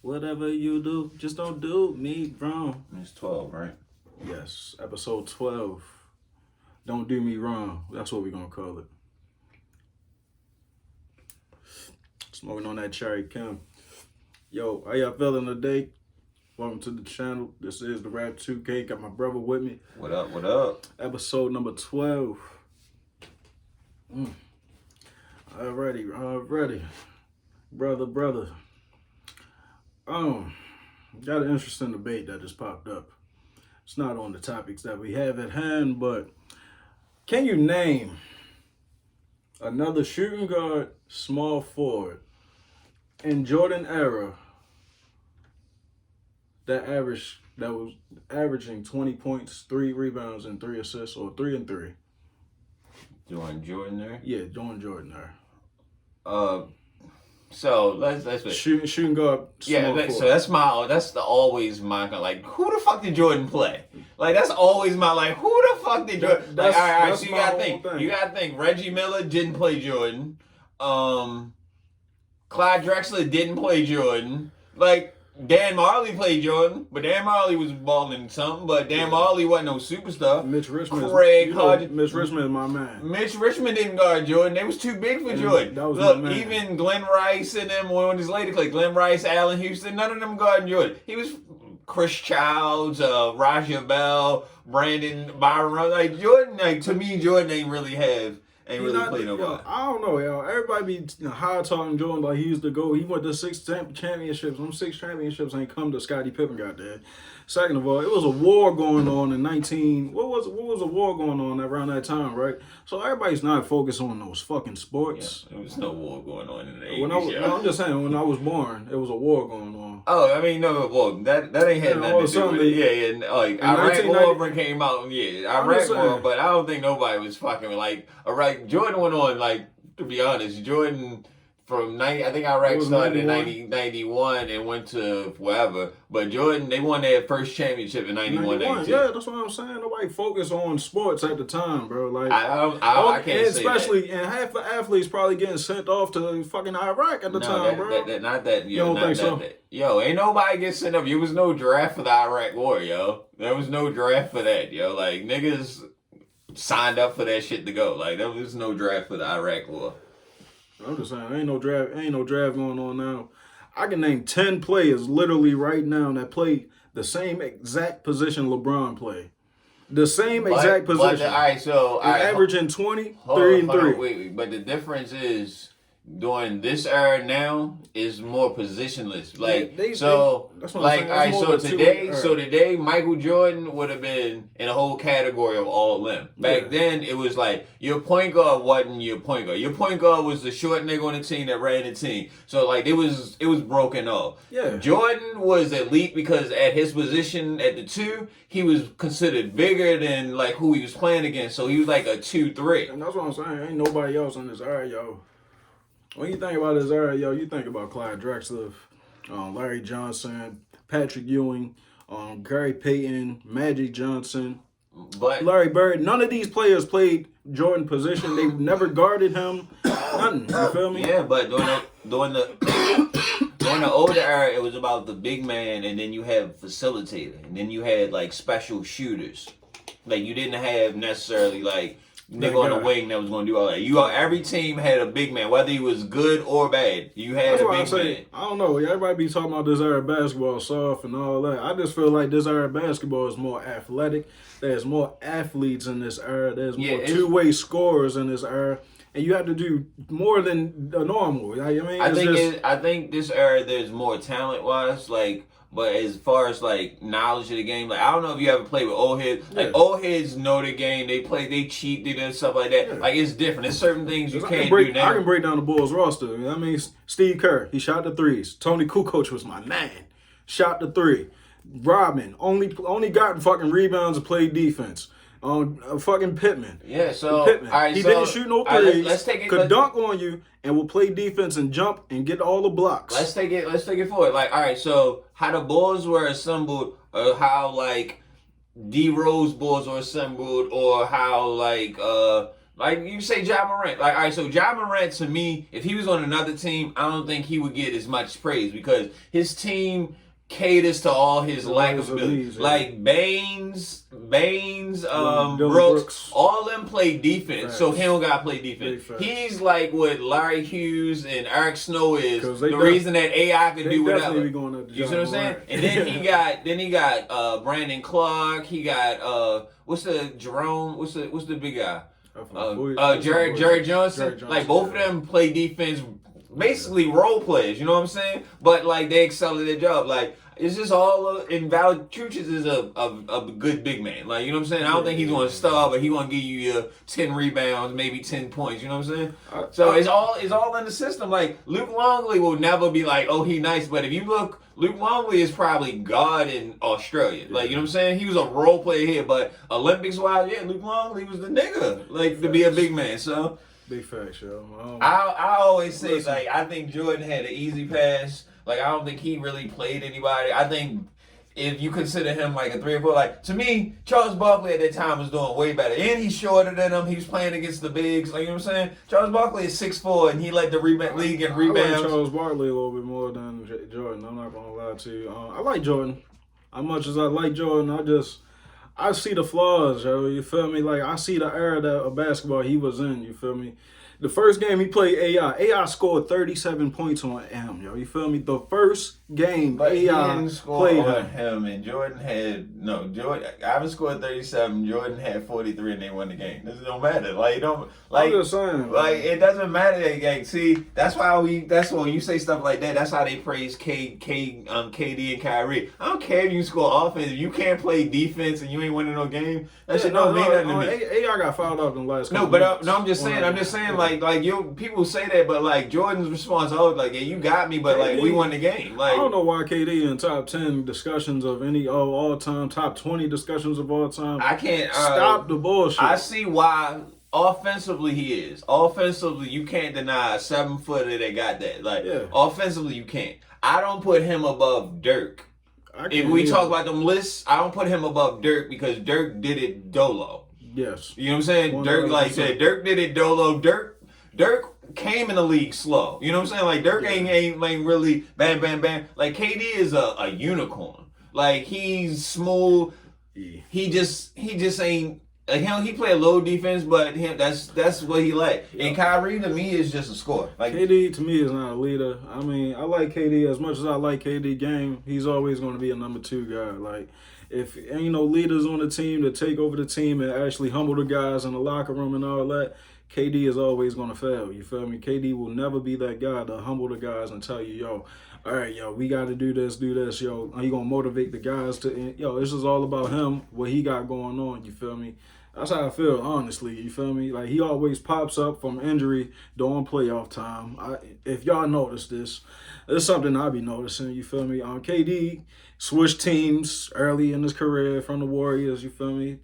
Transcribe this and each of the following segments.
Whatever you do, just don't do me wrong. It's 12, right? Yes, episode 12. Don't do me wrong. That's what we're going to call it. Smoking on that cherry Kim. Yo, how y'all feeling today? Welcome to the channel. This is the Rap 2K. Got my brother with me. What up, what up? Episode number 12. Already. Brother. Got an interesting debate that just popped up. It's not on the topics that we have at hand, but can you name another shooting guard, small forward, in Jordan era that was averaging 20 points, 3 rebounds, and 3 assists, or 3 and 3? Doing Jordan there? Yeah, doing Jordan there. So let's shooting guard. That's always my like. Who the fuck did Jordan play? Like that's always my like. Who the fuck did Jordan? All right. So you gotta think. You gotta think. Reggie Miller didn't play Jordan. Clyde Drexler didn't play Jordan. Like Dan Majerle played Jordan, but Dan Majerle was balling something. But Dan Majerle wasn't no superstar. Mitch Richmond. Mitch Richmond is my man. Mitch Richmond didn't guard Jordan. They was too big for Jordan. Look, even Glenn Rice and them on his later click. Glenn Rice, Allen Houston, none of them guarding Jordan. He was Chris Childs, Raja Bell, Brandon Byron. Like Jordan, like to me, Jordan ain't really played nobody. I don't know, yo. Everybody be high talking Jordan like he used to go. He went to 6 championships. Them 6 championships ain't come to Scottie Pippen got there. Second of all, it was a war going on in 19. What was a war going on around that time, right? So everybody's not focused on those fucking sports. Yeah, there was no war going on in the 80s. I'm just saying, when I was born, it was a war going on. Oh, I mean, no, well, that ain't had nothing to do with it. Yeah, like Iraq War came out. Yeah, Iraq War, but I don't think nobody was fucking like Iraq. Jordan went on like, to be honest, Jordan. I think Iraq started in 91 and went to wherever. But Jordan, they won their first championship in 91. Yeah, that's what I'm saying. Nobody focused on sports at the time, bro. Like I can't say especially, and half the athletes probably getting sent off to fucking Iraq at the time, bro. You don't think so? Yo, ain't nobody get sent up. There was no draft for the Iraq War, yo. There was no draft for that, yo. Like, niggas signed up for that shit to go. Like, there was no draft for the Iraq War. I'm just saying, ain't no draft going on now. I can name 10 players literally right now that play the same exact position LeBron played. The same exact position. Averaging 20, 3 and 3. Wait, but the difference is during this era now is more positionless. Like today Michael Jordan would have been in a whole category of all limb. Back then it was like your point guard wasn't your point guard. Your point guard was the short nigga on the team that ran the team. So like it was broken off. Yeah. Jordan was elite because at his position at the 2, he was considered bigger than like who he was playing against. So he was like a 2-3. And that's what I'm saying. Ain't nobody else in this era, yo. When you think about this era, yo, you think about Clyde Drexler, Larry Johnson, Patrick Ewing, Gary Payton, Magic Johnson, Larry Bird. None of these players played Jordan position. They never guarded him. Nothing. You feel me? Yeah, but during the older era, it was about the big man, and then you had facilitator, and then you had like special shooters. Like you didn't have necessarily like nigga on the wing that was going to do all that. Every team had a big man, whether he was good or bad. You had a big man. I don't know. Everybody be talking about this era of basketball soft and all that. I just feel like this era of basketball is more athletic. There's more athletes in this era. There's more two-way scorers in this era. And you have to do more than the normal. I mean, I think this era there's more talent-wise, like. But as far as like knowledge of the game, like I don't know if you ever played with old heads. Like old heads know the game. They cheat, they do stuff like that. Yeah. Like it's different. There's certain things you can't do now. I can break down the Bulls roster. I mean, Steve Kerr, he shot the threes. Tony Kukoc was my man. Shot the 3. Rodman only got fucking rebounds and played defense. Fucking Pittman. Yeah, so Pittman. All right, he didn't shoot no threes. Let's take it. Could dunk on you and will play defense and jump and get all the blocks. Let's take it forward. Like, all right, so how the Bulls were assembled, or how like D Rose Bulls were assembled, or how like Like you say, Ja Morant. Like, all right, so Ja Morant to me, if he was on another team, I don't think he would get as much praise because his team caters to all his lack of ability. Like Baines, Brooks, all them play defense, so he don't gotta play defense. He's like what Larry Hughes and Eric Snow is. The reason that AI can do whatever. You see what I'm saying? And then he got Brandon Clarke. He got what's the big guy? Jerrod Johnson. Like both of them play defense. Basically role players, you know what I'm saying? But like they excel at their job. Like it's just all invalid. Truches is a good big man. Like you know what I'm saying? I don't think he's gonna star, but he gonna give you your 10 rebounds, maybe 10 points. You know what I'm saying? So it's all in the system. Like Luke Longley will never be like, oh he nice, but if you look, Luke Longley is probably God in Australia. Like you know what I'm saying? He was a role player here, but Olympics wise, yeah, Luke Longley was the nigga. Like to be a big man. So. Big facts, yo. I always say, like, I think Jordan had an easy pass. Like, I don't think he really played anybody. I think if you consider him like a 3 or 4, like, to me, Charles Barkley at that time was doing way better. And he's shorter than him. He was playing against the bigs. Like, you know what I'm saying? Charles Barkley is 6'4", and he led the league in rebounds. I like Charles Barkley a little bit more than Jordan. I'm not going to lie to you. I like Jordan. As much as I like Jordan, I see the flaws, yo. You feel me? Like, I see the era of basketball he was in. You feel me? The first game he played AI scored 37 points on him, yo. You feel me? The first game AI played him, and Jordan Iverson scored 37, Jordan had 43, and they won the game. This don't matter. Like, I'm just saying. Like, it doesn't matter that game. See, that's when you say stuff like that, that's how they praise KD and Kyrie. I don't care if you score offense. If you can't play defense and you ain't winning no game, that shit don't mean nothing to me. AI got fouled up in the last couple minutes. I'm just saying, like people say that, but like Jordan's response, like, yeah, you got me, but like we won the game. Like, I don't know why KD in top 10 discussions of any all time, top 20 discussions of all time. I can't stop the bullshit. I see why. Offensively, he is. Offensively, you can't deny a 7-footer that got that. Like, offensively, you can't. I don't put him above Dirk. If we talk about them lists, I don't put him above Dirk because Dirk did it dolo. Yes. You know what I'm saying? 100%. Dirk, like said, Dirk did it dolo. Dirk came in the league slow. You know what I'm saying? Like Dirk ain't like really bam, bam, bam. Like KD is a unicorn. Like he's smooth. Yeah. He just ain't. Like he play a low defense, but that's what he like. Yeah. And Kyrie to me is just a scorer. Like KD to me is not a leader. I mean, I like KD as much as I like KD game. He's always going to be a number 2 guy. Like if ain't no leaders on the team to take over the team and actually humble the guys in the locker room and all that, KD is always going to fail. You feel me? KD will never be that guy to humble the guys and tell you, yo, all right, yo, we got to do this, yo. He going to motivate the guys to, yo, this is all about him, what he got going on. You feel me? That's how I feel, honestly. You feel me? Like, he always pops up from injury during playoff time. If y'all notice this, it's something I be noticing. You feel me? KD switched teams early in his career from the Warriors. You feel me?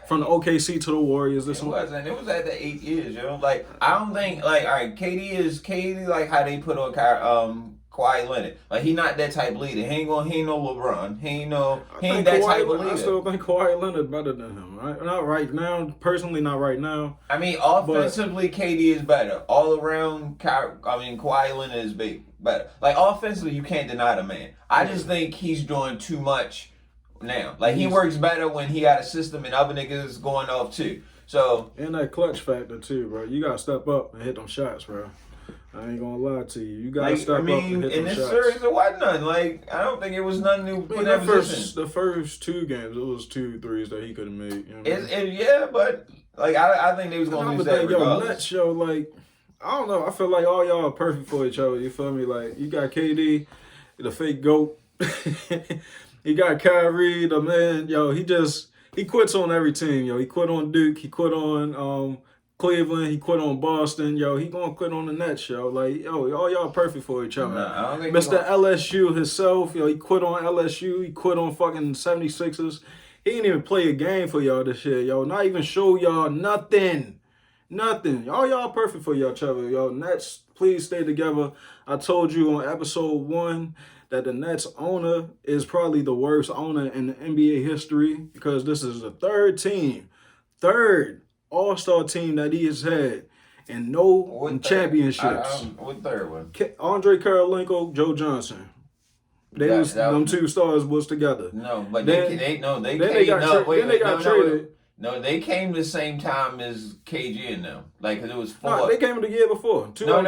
From the OKC to the Warriors. It was at the 8 years, yo. Like, I don't think, like, all right, KD like how they put on Kawhi Leonard. Like, he not that type of leader. He ain't no LeBron. He ain't that type of leader. I still think Kawhi Leonard better than him. Right? Not right now. Personally, not right now. I mean, offensively, KD is better. All around, Kawhi Leonard is better. Like, offensively, you can't deny the man. I just think he's doing too much now. Like, he works better when he got a system and other niggas going off, too. So, and that clutch factor, too, bro. You got to step up and hit them shots, bro. I ain't gonna lie to you. You gotta step up and hit them shots. In this series, there wasn't none. Like, I don't think it was none new. The first 2 games, it was 2 threes that he could have made. You know but like I think they was gonna lose that regardless. Nets show, like, I don't know. I feel like all y'all are perfect for each other. You feel me? Like, you got KD, the fake GOAT. You got Kyrie, the man. Yo, he quits on every team. Yo, he quit on Duke. He quit on Cleveland, he quit on Boston, yo, he gonna quit on the Nets, yo. Like, yo, all y'all perfect for each other. Nah, I don't think Mr. LSU himself, yo, he quit on LSU, he quit on fucking 76ers. He didn't even play a game for y'all this year, yo. Not even show y'all nothing. Nothing. All y'all perfect for each other, yo. Nets, please stay together. I told you on episode 1 that the Nets owner is probably the worst owner in the NBA history because this is the third all-star team that he has had and no championships. What third one? Andre Kirlinko, Joe Johnson. Them two stars was together. No, but they traded. No, they came the same time as KG and them. Like, cause it was 4. No, they came the year before. No.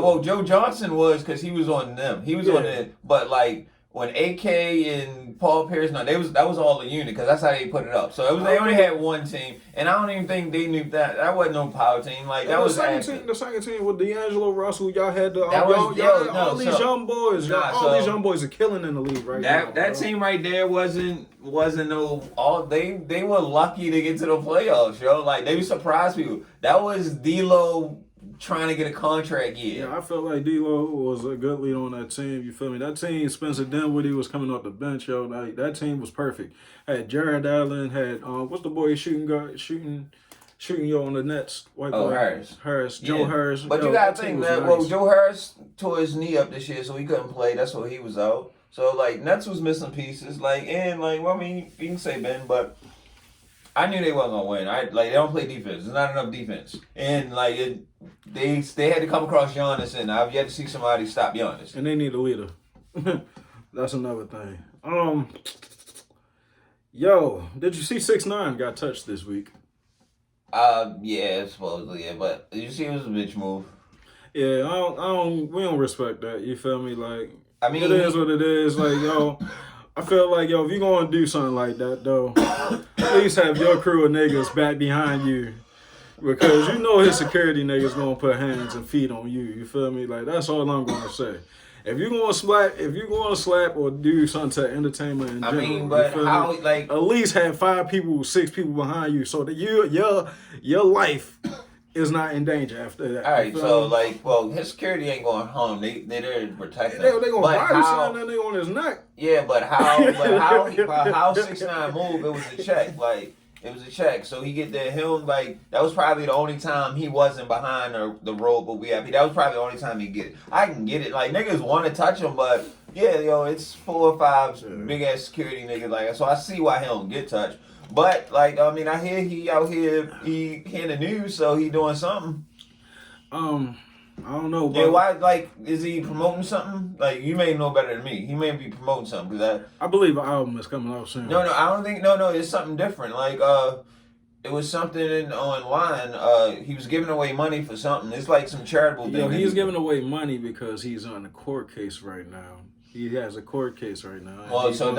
Well, Joe Johnson was because he was on them. He was on it. But like when AK and Paul Pierce, that was all a unit because that's how they put it up. So they only had one team, and I don't even think they knew that wasn't no power team. Like that was the second team with D'Angelo Russell. Y'all had all these young boys. These young boys are killing in the league right now. That team right there wasn't they were lucky to get to the playoffs, yo. Like they surprised people. That was D'Lo trying to get a contract year. Yeah, I felt like D'Lo was a good lead on that team. You feel me? That team, Spencer Dinwiddie was coming off the bench, yo. Like, that team was perfect. Had Jerrod Allen, had what's the boy shooting yo on the Nets? White boy. Harris. Joe Harris. But you gotta think, man. Nice. Well, Joe Harris tore his knee up this year, so he couldn't play. That's why he was out. So like Nets was missing pieces. You can say Ben, but I knew they wasn't gonna win. They don't play defense. There's not enough defense, and they had to come across Giannis, and I've yet to see somebody stop Giannis. And they need a leader. That's another thing. Yo, did you see 6ix9ine got touched this week? Yeah, supposedly, yeah, but you see, it was a bitch move. Yeah, we don't respect that. You feel me? Like, I mean, it is what it is. Like, yo. I feel like, if you're going to do something like that, though, at least have your crew of niggas back behind you. Because you know his security niggas going to put hands and feet on you. You feel me? Like, that's all I'm going to say. If you're going to slap or do something to entertainment in general, mean, but how, me? At least have 5 people, 6 people behind you so that your life is not in danger after that. All right, so his security ain't going home. They there to protect him. They gonna body slam that nigga on his neck. Yeah, but how 6ix9ine moved? It was a check. Like it was a check. So he get there. That was probably the only time he wasn't behind the rope of VIP. That was probably the only time he get it. I can get it. Like niggas want to touch him, but yeah, it's 4 or 5 big ass security niggas. So I see why he don't get touched. But I hear he out here, he in the news, so he doing something. I don't know. Yeah, why? Is he promoting something? You may know better than me. He may be promoting something because I believe an album is coming out soon. No, I don't think. No, it's something different. It was something online. He was giving away money for something. It's like some charitable thing. He's giving away money because he's on a court case right now. He has a court case right now. Well, so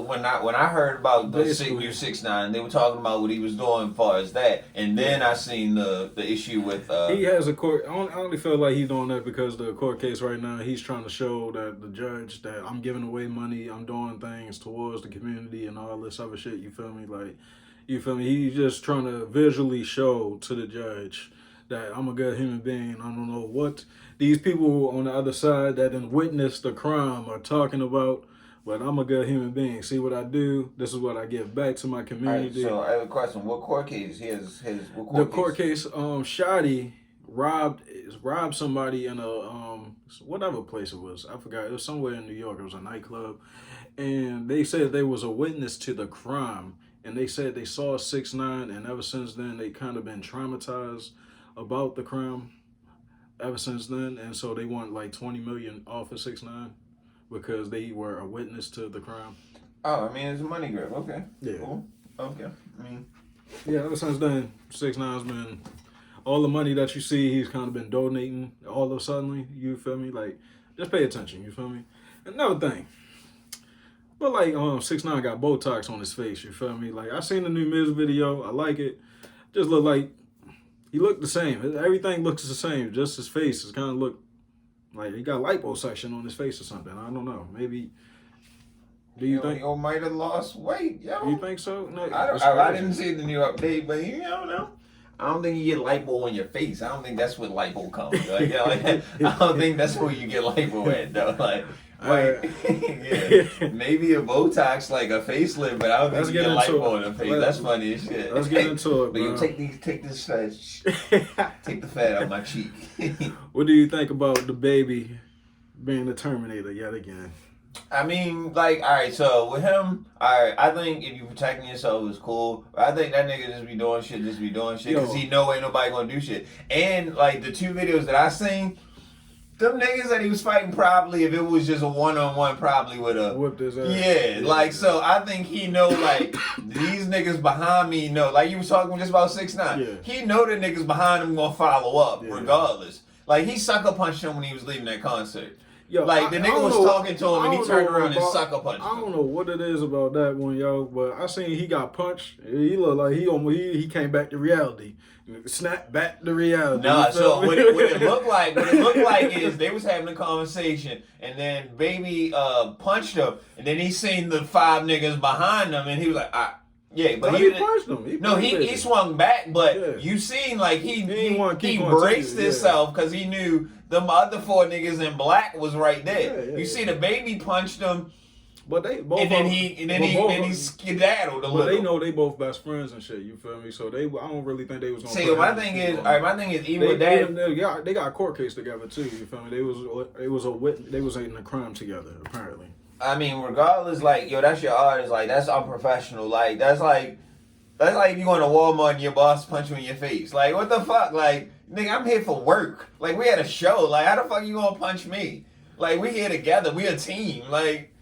when I heard about the 6ix9ine, they were talking about what he was doing as far as that, and then I seen the issue with. He has a court. I only feel like he's doing that because the court case right now. He's trying to show that the judge that I'm giving away money, I'm doing things towards the community and all this other shit. You feel me? You feel me? He's just trying to visually show to the judge that I'm a good human being. I don't know what these people on the other side that done witnessed the crime are talking about, but I'm a good human being. See what I do? This is what I give back to my community. All right, so I have a question. What court case? The court case, Scottie robbed somebody in a whatever place it was. I forgot. It was somewhere in New York. It was a nightclub, and they said they was a witness to the crime, and they said they saw 6ix9ine, and ever since then they kind of been traumatized about the crime ever since then, and so they want $20 million off of 6ix9ine because they were a witness to the crime. Oh, it's a money grab. Okay. Yeah. Cool. Okay. Yeah, ever since then, 6ix9ine's been all the money that you see, he's kind of been donating all of a sudden. You feel me? Just pay attention. You feel me? Another thing. But 6ix9ine got Botox on his face. You feel me? I seen the new Miz video. I like it. Just look like he looked the same. Everything looks the same. Just his face is kind of look like he got liposuction on his face or something. I don't know. Maybe. Do you think? He might have lost weight, yo. You think so? No, I didn't see the new update, but I don't know. I don't think you get lipo on your face. I don't think that's what lipo comes. I don't think that's where you get lipo at, though. Maybe a Botox, a facelift, but I don't think you get lipo on the face. That's funny as shit. Let's get into it, but bro. You take this fat, take the fat out my cheek. What do you think about the baby being the Terminator yet again? I mean, like, all right, so with him, all right, I think if you protecting yourself is cool. But I think that nigga just be doing shit, because he know ain't nobody gonna do shit. And, like, the 2 videos that I seen, them niggas that he was fighting probably, if it was just a one-on-one, probably would have whipped his ass. Yeah, like, so I think he know, like, these niggas behind me know. Like, you was talking just about 6ix9ine. Yeah. He know the niggas behind him gonna follow up, regardless. Like, he sucker punched him when he was leaving that concert. Yo, like, the nigga was talking to him and he turned around and sucker punched him. I don't know what it is about that one, yo, but I seen he got punched. He looked like he came back to reality. Snap back to reality. Nah, so what it looked like is they was having a conversation and then Baby punched him and then he seen the 5 niggas behind him and he was like, yeah, but he punched him. He swung back, but you seen like he braced himself because he knew them other 4 niggas in black was right there. You see the Baby punched him, but they both and then he skedaddled a little. But they know they both best friends and shit. You feel me? So I don't really think they was gonna. See, my thing is even with that, they got a court case together too. You feel me? They was in a crime together apparently. I mean, regardless, like, yo, that's your artist. Like, that's unprofessional. Like, that's like if you going to Walmart and your boss punch you in your face. Like, what the fuck? Like, nigga, I'm here for work. Like, we had a show. Like, how the fuck you gonna punch me? Like, we here together. We a team. Like,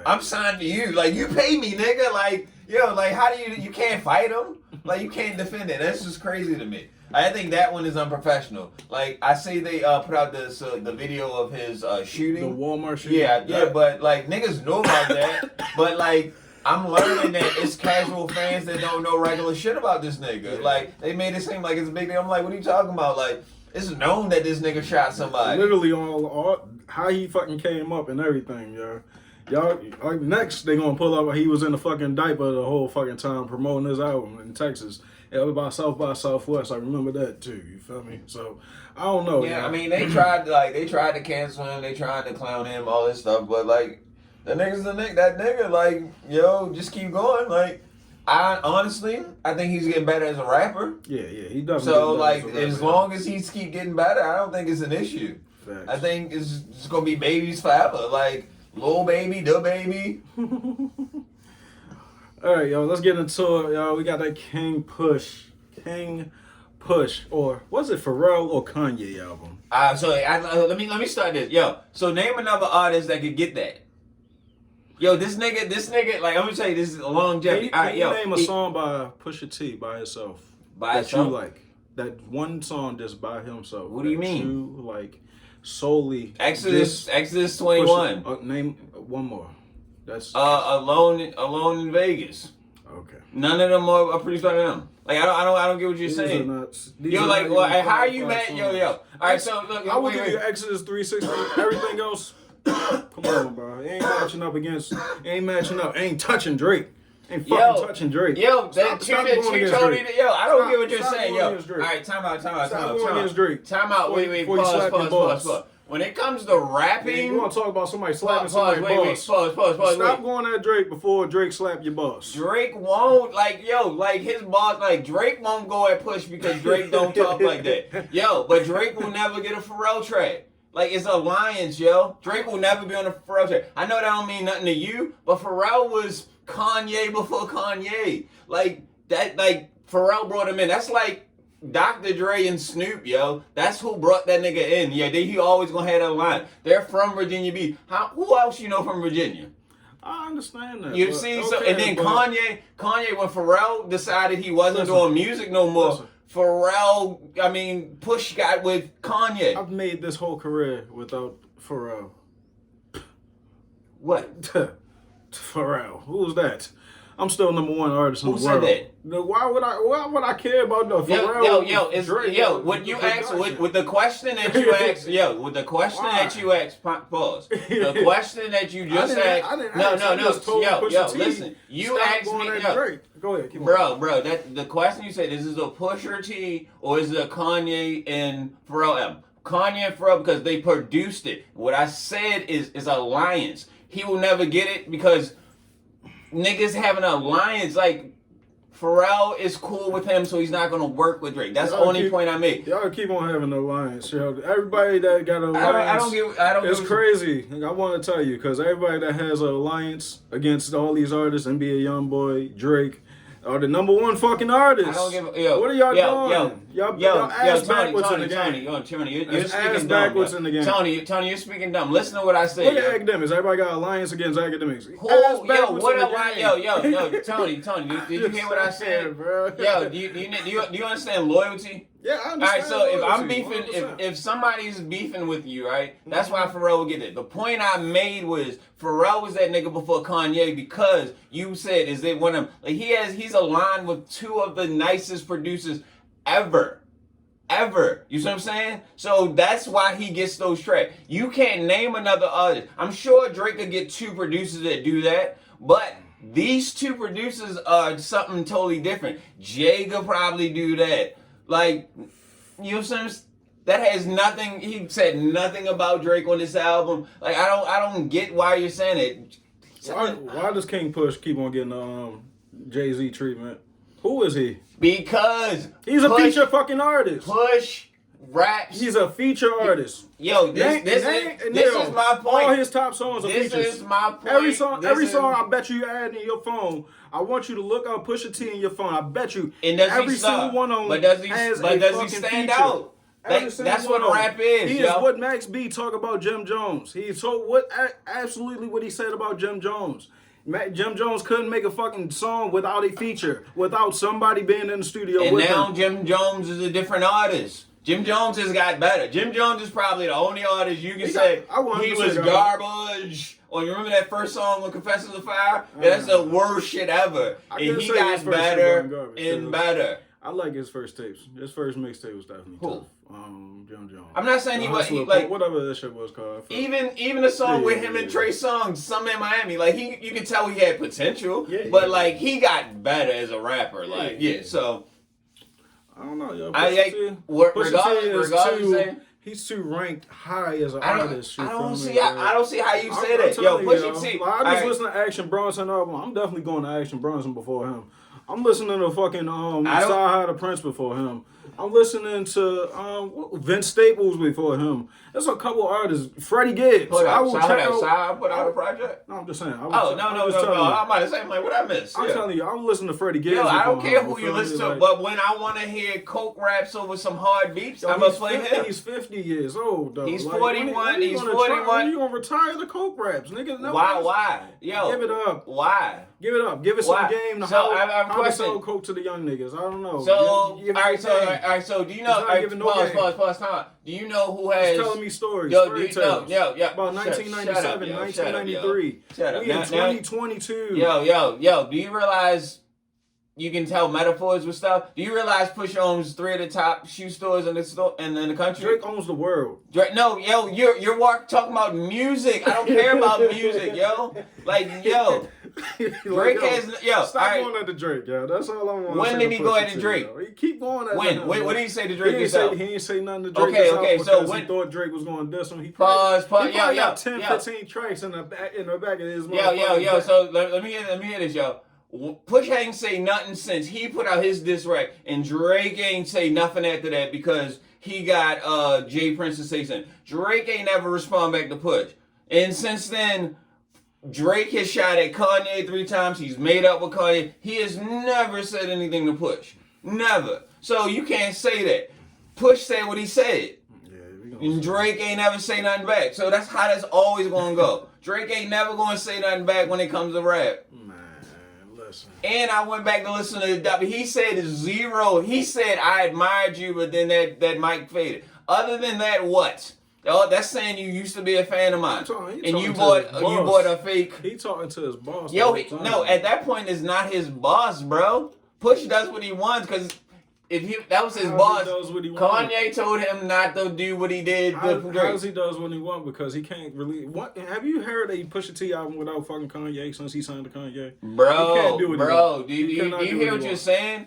I'm signed to you. Like, you pay me, nigga. Like, yo, like, how do you can't fight him? Like, you can't defend it. That's just crazy to me. I think that one is unprofessional. Like, I say they put out this the video of his shooting. The Walmart shooting? Yeah, but, like, niggas know about that. But, like, I'm learning that it's casual fans that don't know regular shit about this nigga. Yeah. Like, they made it seem like it's a big deal. I'm like, what are you talking about? Like, it's known that this nigga shot somebody. Literally all how he fucking came up and everything, yo. Y'all, like, next they gonna pull up he was in a fucking diaper the whole fucking time promoting his album in Texas. By Southwest, I remember that too. You feel me? So I don't know. Yeah, I mean they tried to cancel him, they tried to clown him, all this stuff, but like that nigga, like, yo, just keep going. Like, I think he's getting better as a rapper. Yeah, he does. So like, as long as he keep getting better, I don't think it's an issue. Facts. I think it's just gonna be babies forever. Like, Lil Baby, Da Baby. All right, yo, let's get into it, y'all. We got that King Push, or was it Pharrell or Kanye album? So let me start this. Yo, so name another artist that could get that. Yo, this nigga, like, I'm gonna tell you, this is a longevity. Can you name a song by Pusha T by himself? That you like? That one song just by himself. What do you mean? You like solely Exodus 21. Name one more. That's Alone in Vegas. Okay. None of them are produced by them. Like, I don't get what you're saying. Yo, like, how are you mad? Yo. All right, so look, I would give you Exodus 360. Everything else, come on, bro. Ain't matching up. Ain't touching Drake. Ain't fucking touching Drake. Yo, that yo, I don't get what you're saying, yo. All right, time out. Time out. Wait, pause. When it comes to rapping, you want to talk about somebody slapping somebody's boss? Pause. Stop going at Drake before Drake slap your boss. Drake won't, his boss, Drake won't go at Push because Drake don't talk like that. Yo, but Drake will never get a Pharrell track. Like, it's alliance, yo. Drake will never be on a Pharrell track. I know that don't mean nothing to you, but Pharrell was Kanye before Kanye. Like, Pharrell brought him in. That's like Dr. Dre and Snoop, yo. That's who brought that nigga in. Yeah, he always gonna have that line. They're from Virginia Beach. Who else you know from Virginia? I understand that. You see, and then Kanye, when Pharrell decided he wasn't doing music no more, Push got with Kanye. I've made this whole career without Pharrell. What? Pharrell. Who's that? I'm still number one artist in the world. Who said that? Why would I care about the Pharrell? What you asked with the question that you asked, pause. The question that you just asked. No. Listen, you asked me. Go ahead, keep bro. The question you said, is this a Pusha T or is it a Kanye and Pharrell album? Kanye and Pharrell because they produced it. What I said is alliance. He will never get it because niggas have an alliance. Like, Pharrell is cool with him, so he's not gonna work with Drake. That's the only point I make. Y'all keep on having an alliance. Everybody that got an alliance, it's crazy. I want to tell you, because everybody that has an alliance against all these artists, NBA YoungBoy, Drake, are the number one fucking artists. I don't give a what are y'all doing? Y'all ass backwards in the game. Tony, you're speaking backwards in the game. Tony, you're speaking dumb. Listen to what I say. Look at academics. Everybody got alliance against academics. Tony, did you hear what I said, bro? Yo, do you understand loyalty? Yeah, I understand. All right, so if I'm 100%. beefing, if somebody's beefing with you, right, that's why Pharrell will get it. The point I made was Pharrell was that nigga before Kanye because you said is they one of them. Like he's aligned with two of the nicest producers ever. You see what I'm saying? So that's why he gets those tracks. You can't name another artist. I'm sure Drake could get two producers that do that, but these two producers are something totally different. Jay could probably do that. Like, you know what I'm saying? That has nothing. He said nothing about Drake on this album. Like, I don't get why you're saying it. Why does King Push keep on getting Jay-Z treatment? Who is he? Because he's a feature fucking artist. Push raps. He's a feature artist. Yo, this is my point. All his top songs are features. This is my point. Every song I bet you add in your phone. I want you to look up Pusha T in your phone. I bet you every single one of them has a stand out? That's what rap is. He is what Max B talk about Jim Jones. He told absolutely what he said about Jim Jones. Jim Jones couldn't make a fucking song without a feature, without somebody being in the studio with him. And now Jim Jones is a different artist. Jim Jones has got better. Jim Jones is probably the only artist you can say he was garbage. Or you remember that first song with Confessors of Fire? That's the worst shit ever. And he got better and better. I like his first tapes. His first mixtape was definitely tough. Jim Jones. I'm not saying he was like whatever that shit was called. Even the song with him and Trey Songz, Summer in Miami, like you can tell he had potential, but like he got better as a rapper. So I don't know, yo. Regardless, he's too ranked high as an artist. I don't see how you say that. Yo, Pusha T. I just listen to Action Bronson album. I'm definitely going to Action Bronson before him. I'm listening to fucking Saha the Prince before him. I'm listening to Vince Staples before him. There's a couple artists. Freddie Gibbs. I will check out. Saha put out a project? No, I'm just saying. No. I'm about to say, like, what I missed? I'm telling you, I'm listening to Freddie Gibbs. Yo, I don't care who you listen to, but when I want to hear coke raps over some hard beats, I'm going to play him. He's 50 years old, though. He's 41. He's 41. You going to retire the coke raps, nigga? No, why? Yo. Give it up. Why? Give it up. Give it some game. How to sell coke to the young niggas. I don't know. So, all right, so do you know? Pause. Do you know who has? He's telling me stories. Yo, about 1997, 1993. Shut up. We in 2022. Yo. Do you realize you can tell metaphors with stuff? Do you realize Push owns 3 of the top shoe stores in the country? Drake owns the world. No, yo, you're talking about music. I don't care about music, yo. Like, yo. Drake has Stop going at the Drake, yo. That's all I want. When did he go at the Drake? He keep going at when? What did he say to Drake? He ain't say nothing to Drake. Okay. So when he thought Drake was going to diss him, he pause. got 10, 15 tracks in the back of his. Yo. So let me hear this, yo. Push ain't say nothing since he put out his diss track, and Drake ain't say nothing after that because he got Jay Prince to say something. Drake ain't never respond back to Push, and since then. Drake has shot at Kanye 3 times. He's made up with Kanye. He has never said anything to Push. Never. So you can't say that. Push said what he said. And Drake ain't never say nothing back. So that's how that's always going to go. Drake ain't never going to say nothing back when it comes to rap. Man, listen. And I went back to listen to the he said 0. He said, I admired you, but then that mic faded. Other than that, what? Oh, that's saying you used to be a fan of mine, and you bought a fake. He talking to his boss. Yo, no, at that point it's not his boss, bro. Push does what he wants because if that was his boss, Kanye told him not to do what he did. How he does what he wants because he can't really. What have you heard a Pusha T album without fucking Kanye since he signed to Kanye? Bro, do you hear what you're saying?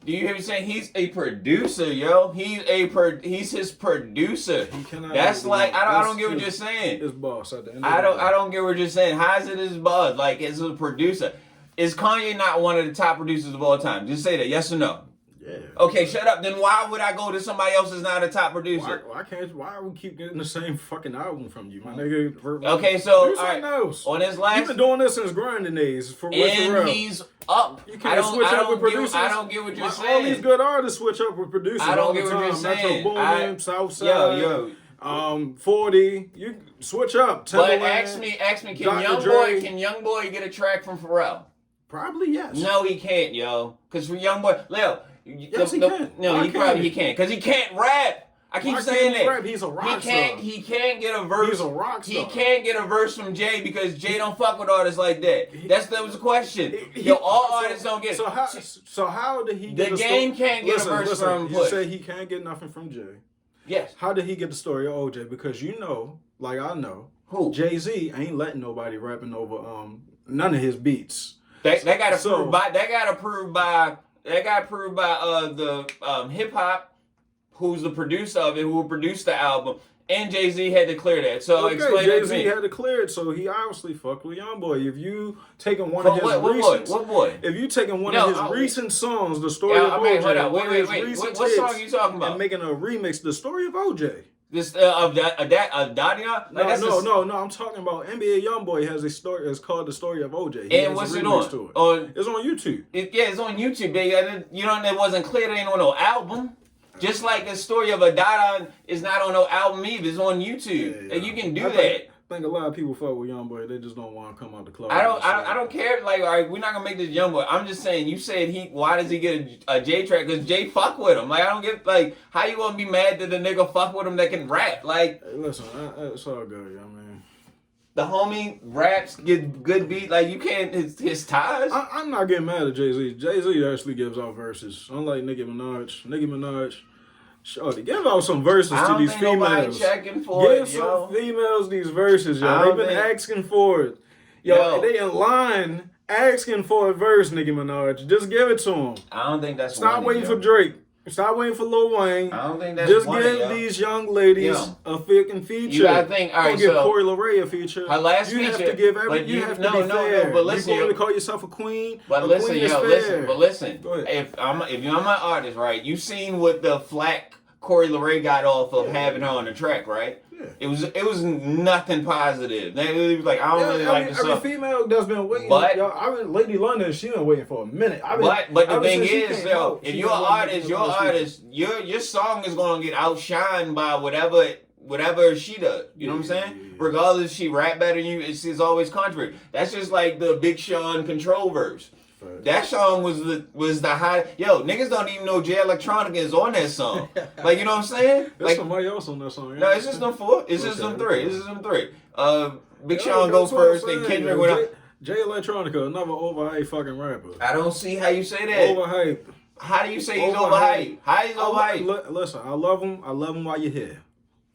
Do you hear me saying he's a producer, yo? He's his producer. That's like I don't get what you're saying. His boss at the end. I don't get what you're saying. How is it his boss? Like it's a producer. Is Kanye not one of the top producers of all time? Just say that, yes or no. Yeah. Okay, shut up. Then why would I go to somebody else that's not a top producer? Why we keep getting the same fucking album from you, my nigga? Okay, so do something else. On his last, you've been doing this since grinding days. And he's up. You can't switch up with producers. I don't get what you're saying. All these good artists switch up with producers. I don't get all the what you're time. saying. Metro Boomin, Southside. 40. You switch up. But ask me, can Young Boy get a track from Pharrell? Probably yes. No, he can't, yo. Because for Young Boy, Leo. Yes, he can. No, he probably can't. Because he can't rap. I keep saying that. Rap? He's a rock star. He can't get a verse. He's a rock star. He can't get a verse from Jay because Jay don't fuck with artists like that. That was the question. All artists don't get it. So how did he get the game can't get a verse from Push. You say he can't get nothing from Jay. Yes. How did he get the story of OJ? Because I know, who Jay-Z ain't letting nobody rapping over none of his beats. That got approved by the hip hop, who's the producer of it, who produced the album, and Jay-Z had to clear that. So explain that to me. Jay-Z had to clear it, so he obviously fucked with YoungBoy. If you taking one of his recent, what boy? If you taking one of his recent songs, the story of OJ, wait. What song are you talking about? And making a remix, the story of OJ. This of Dadia? No. I'm talking about NBA YoungBoy has a story. It's called The Story of OJ. And what's it on? It's on YouTube. It's on YouTube. It wasn't clear. It ain't on no album. Just like the story of Dadia is not on no album either. It's on YouTube. Yeah. And you can do that. I think a lot of people fuck with YoungBoy. They just don't want to come out the club. I don't care. Like, all right, we're not gonna make this YoungBoy. I'm just saying. You said why does he get a J track? Because Jay fuck with him. Like, I don't get how you gonna be mad that the nigga fuck with him that can rap? Like, hey, listen, it's all good. The homie raps, get good beat. Like, you can't his ties. I'm not getting mad at Jay-Z. Jay-Z actually gives out verses. Unlike Nicki Minaj. Shorty, give out some verses to these females. Give some females these verses, yo. They've been asking for it. Yo, they in line asking for a verse, Nicki Minaj. Just give it to them. I don't think that's Stop waiting for Drake. Stop waiting for Lil Wayne. I don't think that's Just give these young ladies a fucking feature. You gotta think, all right, give Corey LeRae a feature. Her last feature. You have to give you have to be fair. But listen, you going to call yourself a queen? But listen, listen. If you're my artist, right? You seen what the flack Corey LeRae got off of having her on the track, right? Yeah. It was nothing positive. They was like, I don't really like the song. Every female that's been waiting, but Lady London, she been waiting for a minute. But the thing is, if you're an artist, your song is gonna get outshined by whatever she does. You know what I'm saying? Yeah. Regardless, she rap better than you. It's always contrary. That's just like the Big Sean Control verse. That song was the high. Yo, niggas don't even know Jay Electronica is on that song. Like, you know what I'm saying? There's somebody else on that song. No, it's just them four. It's just them three. Big Sean goes first, then Kendrick went up. Jay Electronica, another overhyped fucking rapper. I don't see how you say that. Overhyped. How do you say he's overhyped? How he's overhyped? Listen, I love him. I love him while you're here.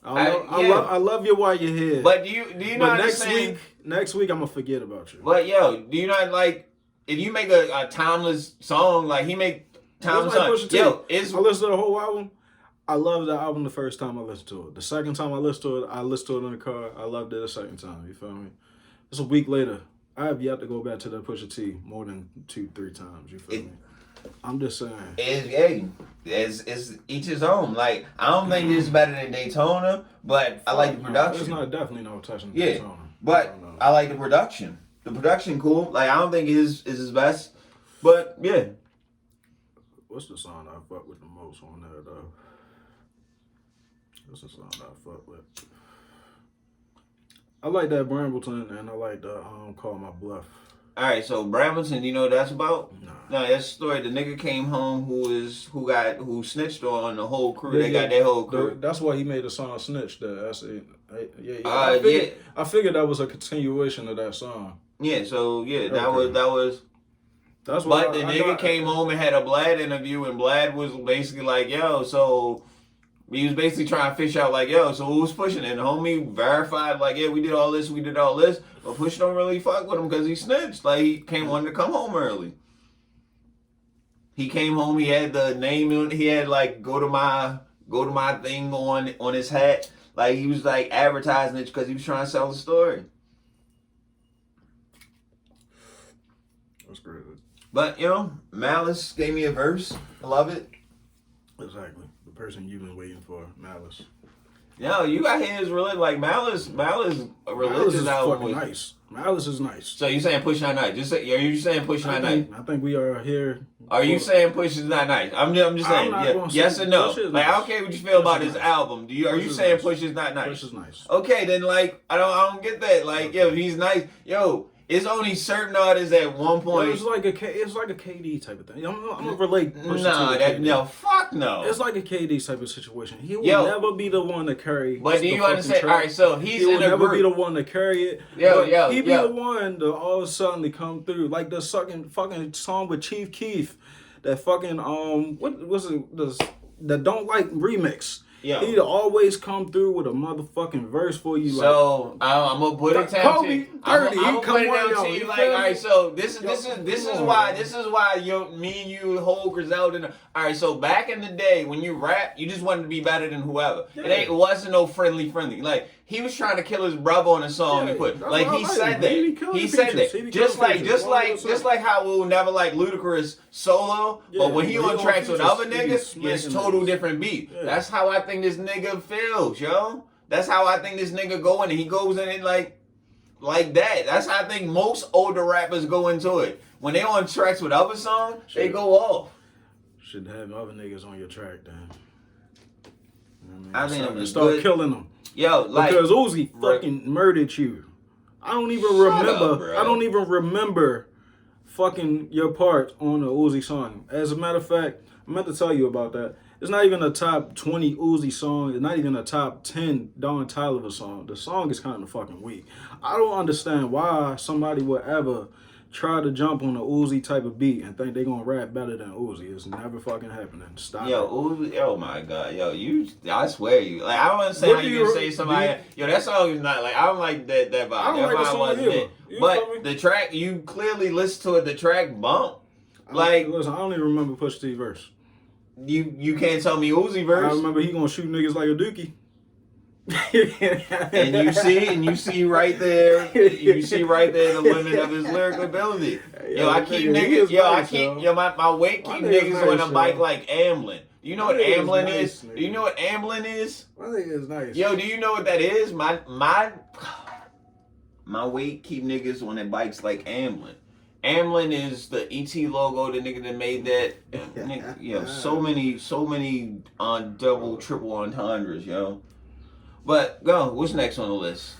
I love you while you're here. But do you not understand? Next week I'm gonna forget about you. But yo, do you not like? If you make a timeless song, like he make timeless songs, I listened to the whole album. I loved the album the first time I listened to it. The second time I listened to it in the car. I loved it the second time. You feel me? It's a week later. I have yet to go back to that Pusha T more than 2-3 times. You feel me? I'm just saying. It's each his own. Like, I don't think it's better than Daytona, but I like the production. It's not definitely no touching Daytona. But I like the production. The production cool. Like, I don't think is his best, but yeah. What's the song I fuck with the most on there though? What's the song I fuck with? I like that Brambleton and I like the Call My Bluff. All right, so Brambleton, you know what that's about? Nah. No, that's the story. The nigga came home who snitched on the whole crew. They got their whole crew. That's why he made the song "Snitch." That's it. I figured that was a continuation of that song. Yeah. So yeah, that was. That's why. But the nigga came home and had a Blad interview, and Blad was basically like, "Yo, so." He was basically trying to fish out like, yo, so who was pushing it? And the homie verified like, yeah, we did all this. But Push don't really fuck with him because he snitched. Like, he wanted to come home early. He came home, he had the name, he had like, go to my thing on his hat. Like, he was like advertising it because he was trying to sell the story. That's crazy. But, you know, Malice gave me a verse. I love it. Exactly. The person you've been waiting for, Malice. Yo, you got his religion. Like, Malice, a religious album. Fucking nice. Malice is nice. So you saying Push Not Nice? Are you saying Push Not Nice? I think we are here. Are you saying Push is not nice? I'm just saying. Yes or no? Like, I don't care what you feel about his album. Are you saying Push is not nice? Push is nice. Okay, then like I don't get that. Like, yo, he's nice. Yo, it's only certain artists at one point. It's like a KD type of thing. I'm gonna relate. No, fuck no. It's like a KD type of situation. He will never be the one to carry. But do you understand? All right, so he will never be the one to carry it. He be the one to all of a sudden come through, like the fucking song with Chief Keef, that fucking what was it? The Don't Like remix. Yeah. He'd always come through with a motherfucking verse for you. So I'm gonna put it down to you. I'm gonna put it down to you. Like, all right. So this is why me and you hold Griselda. All right. So back in the day when you rap, you just wanted to be better than whoever. Yeah. It wasn't no friendly. Like he was trying to kill his brother on a song he put. Like he said that. He said that. Just like how we'll never like Ludacris solo, but when he on tracks with other niggas, it's total different beat. Yeah. That's how I think this nigga feels, yo. That's how I think this nigga going. He goes in it like that. That's how I think most older rappers go into it. When they on tracks with other songs, they go off. Should have other niggas on your track, then. I think I'm start killing them. Yo, like because Uzi fucking murdered you. I don't even remember. I don't even remember fucking your part on the Uzi song. As a matter of fact, I meant to tell you about that. It's not even a top 20 Uzi song. It's not even a top 10 Don Tolliver song. The song is kind of fucking weak. I don't understand why somebody would ever try to jump on a Uzi type of beat and think they're going to rap better than Uzi. It's never fucking happening. Stop. Yo, Uzi, oh my God. Yo, I swear you. Like, I don't understand how you can say somebody, yo, that song is not, like, I don't like that vibe. I don't like the song either. But the track, you clearly listen to it, the track bump. Like, listen, I don't even remember Pusha T verse. You can't tell me Uzi verse. I remember he gonna shoot niggas like a dookie. and you see right there the limit of his lyrical ability. Yo, I keep niggas. My weight keep niggas on a bike like Amblin. Do you know what Amblin is? Do you know what Amblin is? I think it's nice. Yo, do you know what that is? My weight keep niggas on their bikes like Amblin. Amblin is the ET logo, the nigga that made that. Yo, so many double, triple entendres, yo. But go, what's next on the list?